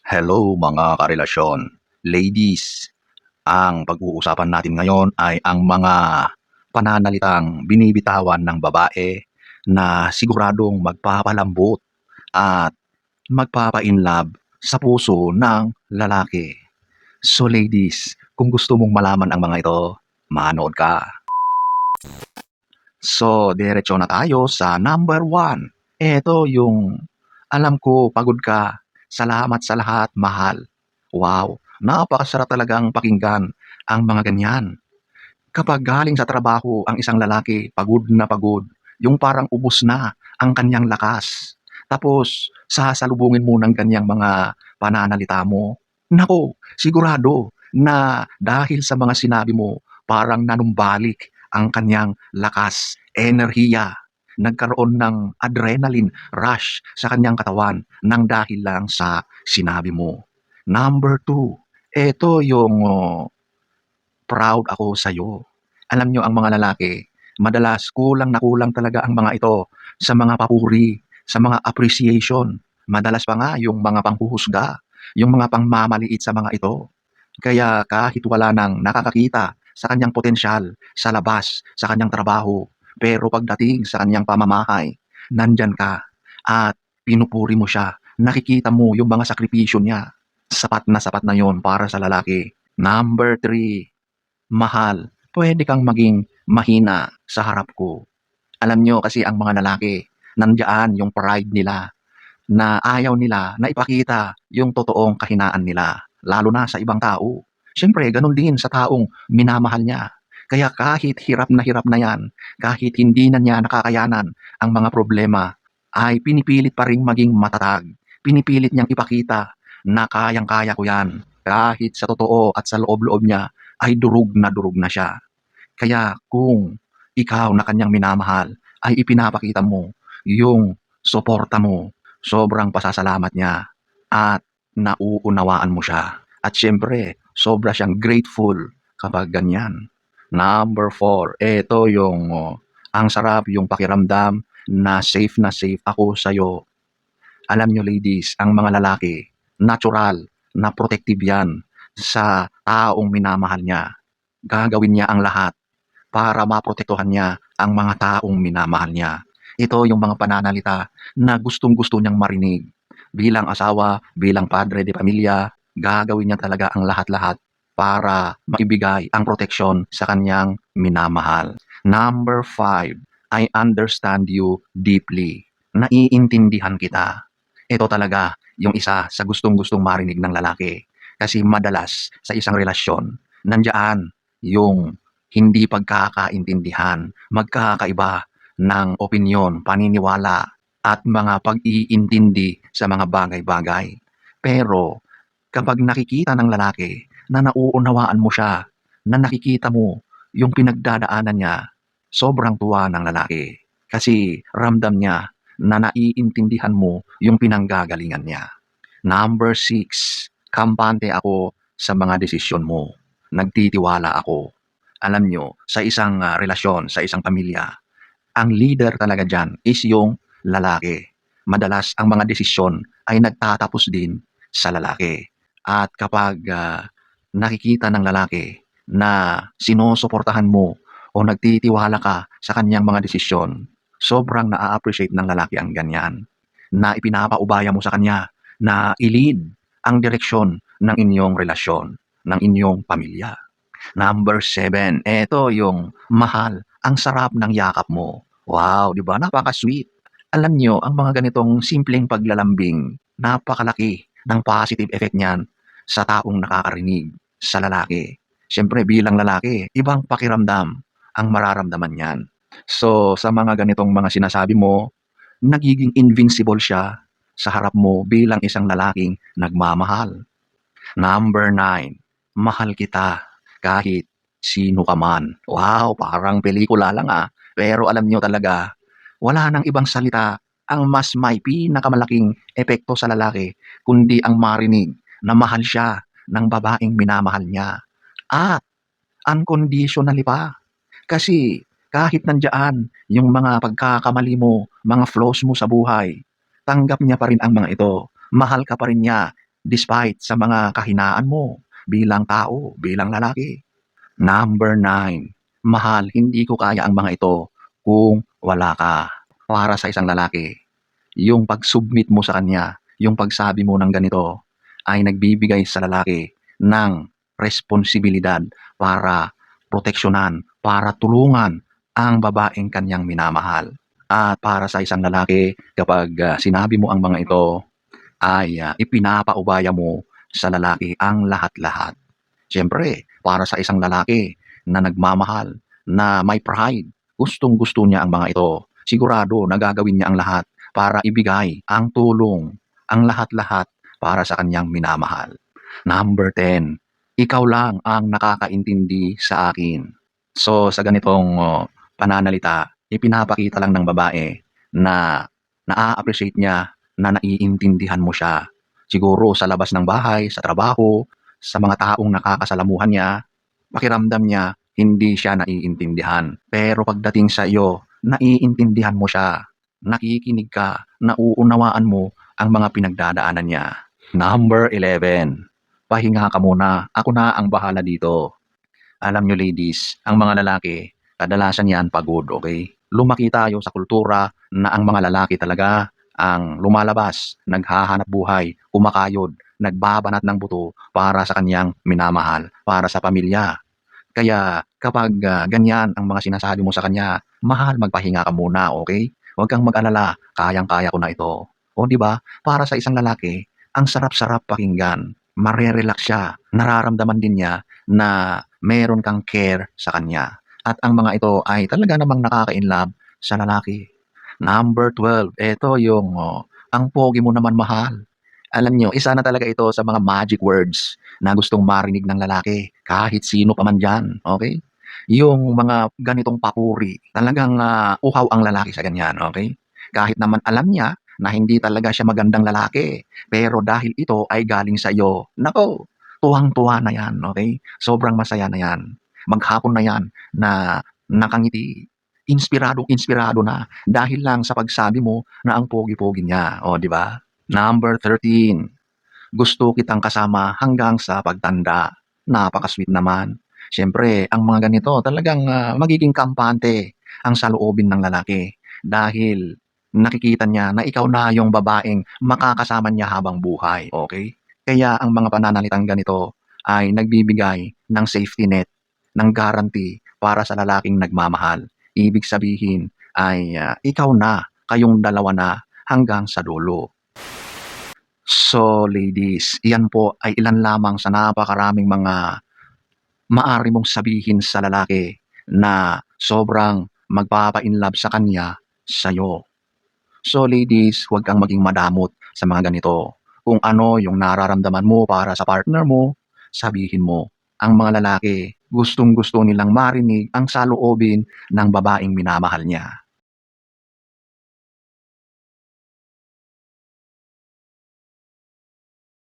Hello mga karelasyon. Ladies, ang pag-uusapan natin ngayon ay ang mga pananalitang binibitawan ng babae na siguradong magpapalambot at magpapa-inlove sa puso ng lalaki. So ladies, kung gusto mong malaman ang mga ito, manood ka. So, diretso na tayo sa number 1. Ito yung alam ko pagod ka. Salamat sa lahat, mahal. Wow, napakasarap talagang pakinggan ang mga ganyan. Kapag galing sa trabaho ang isang lalaki, pagod na pagod, yung parang ubos na ang kanyang lakas. Tapos, sasalubungin mo ng ganyang mga pananalita mo. Nako, sigurado na dahil sa mga sinabi mo, parang nanumbalik ang kanyang lakas, enerhiya. Nagkaroon ng adrenaline rush sa kanyang katawan nang dahil lang sa sinabi mo. Number 2, ito yung proud ako sa'yo. Alam nyo ang mga lalaki, madalas kulang na kulang talaga ang mga ito sa mga papuri, sa mga appreciation. Madalas pa nga yung mga panghuhusga, yung mga pangmamaliit sa mga ito. Kaya kahit wala nang nakakakita sa kanyang potensyal, sa labas, sa kanyang trabaho, pero pagdating sa kanyang pamamahay, nandyan ka at pinupuri mo siya. Nakikita mo yung mga sakripisyo niya. Sapat na yon para sa lalaki. Number 3, mahal, puwede kang maging mahina sa harap ko. Alam niyo kasi ang mga lalaki, nandiyan yung pride nila na ayaw nila na ipakita yung totoong kahinaan nila, lalo na sa ibang tao. Siyempre gano'n din sa taong minamahal niya. Kaya kahit hirap na yan, kahit hindi na niya nakakayanan ang mga problema, ay pinipilit pa ring maging matatag. Pinipilit niyang ipakita na kayang-kaya ko yan. Kahit sa totoo at sa loob-loob niya ay durug na siya. Kaya kung ikaw na kanyang minamahal ay ipinapakita mo yung suporta mo, sobrang pasasalamat niya at nauunawaan mo siya. At siyempre, sobra siyang grateful kapag ganyan. Number 4, ito yung ang sarap yung pakiramdam na safe ako sa'yo. Alam nyo ladies, ang mga lalaki, natural na protective yan sa taong minamahal niya. Gagawin niya ang lahat para maprotektuhan niya ang mga taong minamahal niya. Ito yung mga pananalita na gustong-gusto niyang marinig. Bilang asawa, bilang padre de pamilya, gagawin niya talaga ang lahat-lahat para maibigay ang proteksyon sa kanyang minamahal. Number 5, I understand you deeply. Naiintindihan kita. Ito talaga yung isa sa gustong-gustong marinig ng lalaki. Kasi madalas sa isang relasyon, nandiyan yung hindi pagkakaintindihan, magkakaiba ng opinyon, paniniwala, at mga pag-iintindi sa mga bagay-bagay. Pero kapag nakikita ng lalaki na nauunawaan mo siya, na nakikita mo yung pinagdadaanan niya, sobrang tuwa ng lalaki. Kasi ramdam niya na naiintindihan mo yung pinanggagalingan niya. Number 6, kampante ako sa mga desisyon mo. Nagtitiwala ako. Alam nyo, sa isang relasyon, sa isang pamilya, ang leader talaga dyan is yung lalaki. Madalas ang mga desisyon ay nagtatapos din sa lalaki. At kapag nakikita ng lalaki na sinusuportahan mo o nagtitiwala ka sa kanyang mga desisyon, sobrang na-appreciate ng lalaki ang ganyan. Na ipinapaubaya mo sa kanya na i-lead ang direksyon ng inyong relasyon, ng inyong pamilya. Number 7, eto yung mahal, ang sarap ng yakap mo. Wow, 'di ba? Napaka-sweet. Alam niyo, ang mga ganitong simpleng paglalambing, napakalaki ng positive effect niyan sa taong nakakarinig, sa lalaki. Siyempre bilang lalaki, ibang pakiramdam ang mararamdaman niyan. So, sa mga ganitong mga sinasabi mo, nagiging invincible siya sa harap mo bilang isang lalaking nagmamahal. Number 9, mahal kita kahit sino ka man. Wow, parang pelikula lang pero alam niyo talaga, wala nang ibang salita ang mas may pinakamalaking epekto sa lalaki kundi ang marinig na mahal siya ng babaeng minamahal niya. At unconditionally pa. Kasi kahit nandiyan yung mga pagkakamali mo, mga flaws mo sa buhay, tanggap niya pa rin ang mga ito. Mahal ka pa rin niya despite sa mga kahinaan mo bilang tao, bilang lalaki. Number 9, mahal, hindi ko kaya ang mga ito kung wala ka. Para sa isang lalaki, yung pag-submit mo sa kanya, yung pagsabi mo ng ganito ay nagbibigay sa lalaki ng responsibilidad para proteksyonan, para tulungan ang babaeng kanyang minamahal. At para sa isang lalaki, kapag sinabi mo ang mga ito, ay ipinapaubaya mo sa lalaki ang lahat-lahat. Siyempre, para sa isang lalaki na nagmamahal, na may pride, gustong-gusto niya ang mga ito. Sigurado na gagawin niya ang lahat para ibigay ang tulong, ang lahat-lahat para sa kanyang minamahal. Number 10, ikaw lang ang nakakaintindi sa akin. So, sa ganitong pananalita, ipinapakita lang ng babae na naa-appreciate niya na naiintindihan mo siya. Siguro sa labas ng bahay, sa trabaho, sa mga taong nakakasalamuhan niya, pakiramdam niya hindi siya naiintindihan. Pero pagdating sa iyo, naiintindihan mo siya. Nakikinig ka, nauunawaan mo ang mga pinagdadaanan niya. Number 11, pahinga ka muna. Ako na ang bahala dito. Alam nyo ladies, ang mga lalaki, kadalasan yan pagod, okay? Lumaki tayo sa kultura na ang mga lalaki talaga ang lumalabas, naghahanap buhay, kumakayod, nagbabanat ng buto para sa kanyang minamahal, para sa pamilya. Kaya kapag ganyan ang mga sinasabi mo sa kanya, mahal, magpahinga ka muna, okay? Huwag kang mag-alala, kayang-kaya ko na ito. O di ba? Para sa isang lalaki, ang sarap-sarap pakinggan. Marerelax siya. Nararamdaman din niya na meron kang care sa kanya. At ang mga ito ay talaga namang nakaka-inlove sa lalaki. Number 12, ito yung ang pogi mo naman mahal. Alam niyo, isa na talaga ito sa mga magic words na gustong marinig ng lalaki, kahit sino pa man diyan, okey? Yung mga ganitong papuri, talagang uhaw ang lalaki sa ganyan, okey? Kahit naman alam niya na hindi talaga siya magandang lalaki, pero dahil ito ay galing sa iyo, naku, tuwang-tuwa na yan, okey? Sobrang masaya na yan. Maghapon na yan na nakangiti, inspiradong-inspirado na dahil lang sa pagsabi mo na ang pogi-pogi niya, oh, 'di ba? Number 13, gusto kitang kasama hanggang sa pagtanda. Napaka-sweet naman. Siyempre, ang mga ganito talagang magiging kampante ang saloobin ng lalaki dahil nakikita niya na ikaw na yung babaeng makakasama niya habang buhay, okay? Kaya ang mga pananalitang ganito ay nagbibigay ng safety net, ng guarantee para sa lalaking nagmamahal. Ibig sabihin ay ikaw na, kayong dalawa na hanggang sa dulo. So ladies, iyan po ay ilan lamang sa napakaraming mga maaari mong sabihin sa lalaki na sobrang magpapa-inlove sa kanya sa'yo. So ladies, huwag kang maging madamot sa mga ganito. Kung ano yung nararamdaman mo para sa partner mo, sabihin mo. Ang mga lalaki, gustong-gusto nilang marinig ang saloobin ng babaeng minamahal niya.